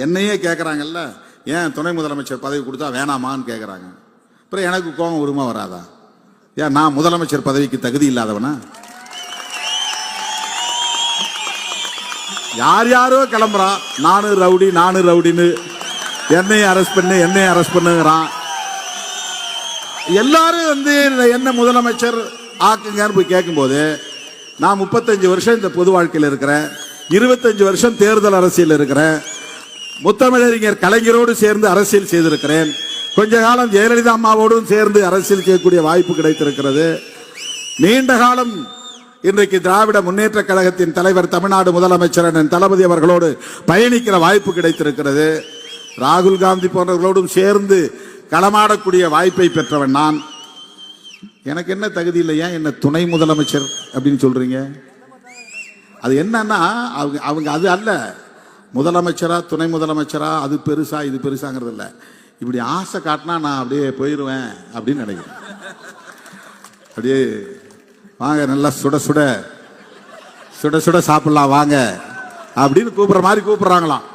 என்னையே கேட்குறாங்கல்ல, ஏன் துணை முதலமைச்சர் பதவி கொடுத்தா வேணாமான்னு கேட்குறாங்க. அப்புறம் எனக்கு கோபம் வருமா வராதா? ஏன் நான் முதலமைச்சர் பதவிக்கு தகுதி இல்லாதவனா? யார் யாரோ கிளம்புறான், நானு ரவுடின்னு என்னையும் அரெஸ்ட் பண்ணுங்கிறான். எல்லாரும் என்ன முதலமைச்சர் ஆக்குங்கன்னு போய் கேட்கும்போது, நான் 35 வருஷம் இந்த பொது வாழ்க்கையில் இருக்கிறேன், 25 வருஷம் தேர்தல் அரசியல் இருக்கிறேன், முத்தமிழறிஞர் கலைஞரோடு சேர்ந்து அரசியல் செய்திருக்கிறேன், கொஞ்ச காலம் ஜெயலலிதா அம்மாவோடும் சேர்ந்து அரசியல் செய்யக்கூடிய வாய்ப்பு கிடைத்திருக்கிறது. நீண்ட காலம் இன்றைக்கு திராவிட முன்னேற்ற கழகத்தின் தலைவர், தமிழ்நாடு முதலமைச்சர் தளபதி அவர்களோடு பயணிக்கிற வாய்ப்பு கிடைத்திருக்கிறது. ராகுல் காந்தி போன்றவர்களோடும் சேர்ந்து களமாடக்கூடிய வாய்ப்பை பெற்றவன் நான். எனக்கு என்ன தகுதி இல்லை, ஏன் என்ன துணை முதலமைச்சர் அப்படின்னு சொல்றீங்க? அது என்னன்னா, அவங்க அது அல்ல, முதலமைச்சரா துணை முதலமைச்சரா அது பெருசா இது பெருசாங்கிறது இல்லை. இப்படி ஆசை காட்டினா நான் அப்படியே போயிடுவேன் அப்படின்னு நினைக்கிறேன். அப்படியே வாங்க நல்லா சுட சுட சாப்பிடலாம் வாங்க அப்படின்னு கூப்பிடுற மாதிரி கூப்பிடுறாங்களாம்.